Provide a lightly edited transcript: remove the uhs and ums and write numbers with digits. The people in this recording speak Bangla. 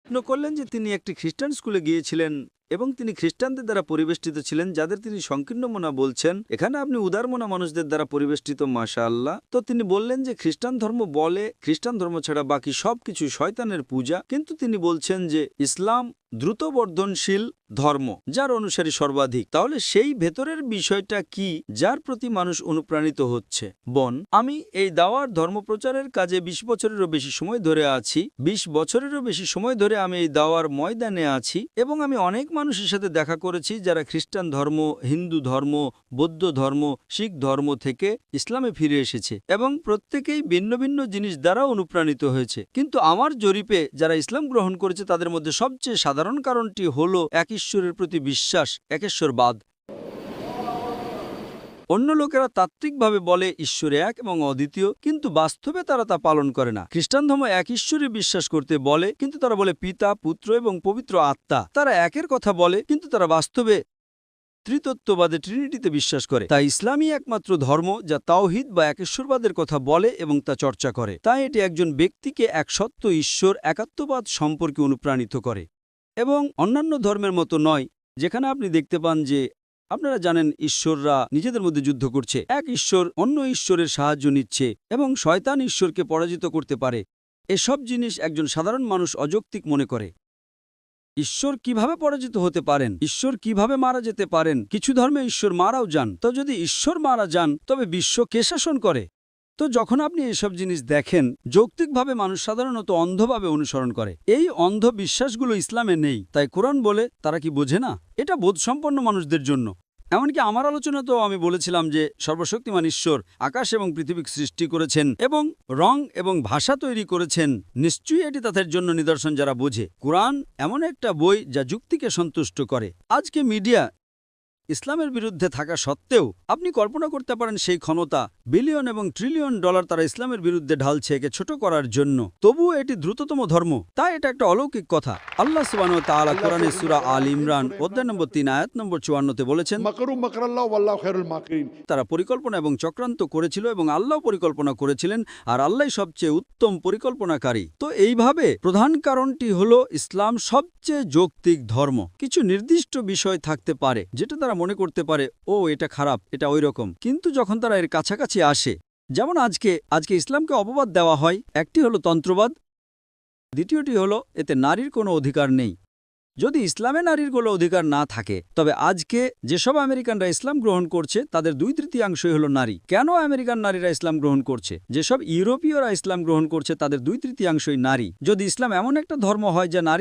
প্রশ্ন করলেন যে তিনি একটি খ্রিস্টান স্কুলে গিয়েছিলেন এবং তিনি খ্রিস্টানদের দ্বারা পরিবেষ্টিত ছিলেন, যাদের তিনি সংকীর্ণ মনা বলছেন। এখানে আপনি উদার মনা মানুষদের দ্বারা পরিবেষ্টিত, মাশাআল্লাহ। তো তিনি বললেন যে খ্রিস্টান ধর্ম বলে খ্রিস্টান ধর্ম ছাড়া বাকি সবকিছু শয়তানের পূজা, কিন্তু তিনি বলছেন যে ইসলাম দ্রুত বর্ধনশীল ধর্ম যার অনুসারী সর্বাধিক। তাহলে সেই ভেতরের বিষয়টা কি যার প্রতি মানুষ অনুপ্রাণিত হচ্ছে? আমি এই দাওয়ার ধর্মপ্রচারের কাজে ২০ বছরেরও বেশি সময় ধরে আছি। ২০ বছরেরও বেশি সময় ধরে আমি এই দাওয়ার ময়দানে আছি এবং আমি অনেক মানুষের সাথে দেখা করেছি যারা খ্রিস্টান ধর্ম, হিন্দু ধর্ম, বৌদ্ধ ধর্ম, শিখ ধর্ম থেকে ইসলামে ফিরে এসেছে এবং প্রত্যেকেই ভিন্ন ভিন্ন জিনিস দ্বারা অনুপ্রাণিত হয়েছে। কিন্তু আমার জরিপে যারা ইসলাম গ্রহণ করেছে তাদের মধ্যে সবচেয়ে সাধারণ কারণটি হলো এক ঈশ্বরের প্রতি বিশ্বাস, একেশ্বরবাদ। অন্য লোকেরা তাত্ত্বিকভাবে বলে ঈশ্বর এক এবং অদ্বিতীয়, কিন্তু বাস্তবে তারা তা পালন করে না। খ্রিস্টান ধর্ম এক ঈশ্বরে বিশ্বাস করতে বলে, কিন্তু তারা বলে পিতা, পুত্র এবং পবিত্র আত্মা। তারা একের কথা বলে, কিন্তু তারা বাস্তবে ত্রিতত্ত্ববাদে, ট্রিনিটিতে বিশ্বাস করে। তাই ইসলামই একমাত্র ধর্ম যা তাওহিদ বা একেশ্বরবাদের কথা বলে এবং তা চর্চা করে। তাই এটি একজন ব্যক্তিকে এক সত্য ঈশ্বর, একাত্মবাদ সম্পর্কে অনুপ্রাণিত করে এবং অন্যান্য ধর্মের মতো নয়, যেখানে আপনি দেখতে পান যে আপনারা জানেন ঈশ্বররা নিজেদের মধ্যে যুদ্ধ করছে, এক ঈশ্বর অন্য ঈশ্বরের সাহায্য নিচ্ছে এবং শয়তান ঈশ্বরকে পরাজিত করতে পারে। এসব জিনিস একজন সাধারণ মানুষ অযৌক্তিক মনে করে। ঈশ্বর কিভাবে পরাজিত হতে পারেন? ঈশ্বর কিভাবে মারা যেতে পারেন? কিছু ধর্মে ঈশ্বর মারাও যান। তো যদি ঈশ্বর মারা যান, তবে বিশ্ব কে শাসন করে? তো যখন আপনি এসব জিনিস দেখেন, যৌক্তিকভাবে মানুষ সাধারণত অন্ধভাবে অনুসরণ করে। এই অন্ধ বিশ্বাসগুলো ইসলামে নেই। তাই কোরআন বলে তারা কি বোঝে না? এটা বোধসম্পন্ন মানুষদের জন্য। এমনকি আমার আলোচনাতেও আমি বলেছিলাম যে সর্বশক্তিমান ঈশ্বর আকাশ এবং পৃথিবী সৃষ্টি করেছেন এবং রং এবং ভাষা তৈরি করেছেন। নিশ্চয়ই এটি তাদের জন্য নিদর্শন যারা বোঝে। কোরআন এমন একটা বই যা যুক্তিকে সন্তুষ্ট করে। আজকে মিডিয়া ইসলামের বিরুদ্ধে থাকা সত্ত্বেও আপনি কল্পনা করতে পারেন সেই ক্ষমতা, বিলিয়ন এবং ট্রিলিয়ন ডলার তারা ইসলামের বিরুদ্ধে ঢালছে একে ছোট করার জন্য। তবুও এটি দ্রুততম ধর্ম। তাই এটা একটা অলৌকিক কথা। আল্লাহ সুবহানাহু ওয়া তাআলা কোরআনে সূরা আল ইমরান অধ্যায় নম্বর ৩ আয়াত নম্বর ৫৪-তে বলেছেন, তারা পরিকল্পনা এবং চক্রান্ত করেছিল এবং আল্লাহ পরিকল্পনা করেছিলেন, আর আল্লাহ সবচেয়ে উত্তম পরিকল্পনাকারী। তো এইভাবে প্রধান কারণটি হলো ইসলাম সবচেয়ে যৌক্তিক ধর্ম। কিছু নির্দিষ্ট বিষয় থাকতে পারে যেটা তারা মনে করতে পারে, ও এটা খারাপ, এটা ওই রকম, কিন্তু যখন তারা এর কাছাকাছি আসে, যেমন আজকে ইসলামকে অপবাদ দেওয়া হয়। একটি হলো তন্ত্রবাদ, দ্বিতীয়টি হলো এতে নারীর কোনো অধিকার নেই। যদি ইসলামে নারীর কোনো অধিকার না থাকে, তবে আজকে যেসব আমেরিকানরা ইসলাম গ্রহণ করছে তাদের ২/৩ হলো নারী। কেন আমেরিকান নারীরা ইসলাম গ্রহণ করছে? যেসব ইউরোপীয়রা ইসলাম গ্রহণ করছে তাদের ২/৩ নারী। যদি ইসলাম এমন একটা ধর্ম হয় যা নারী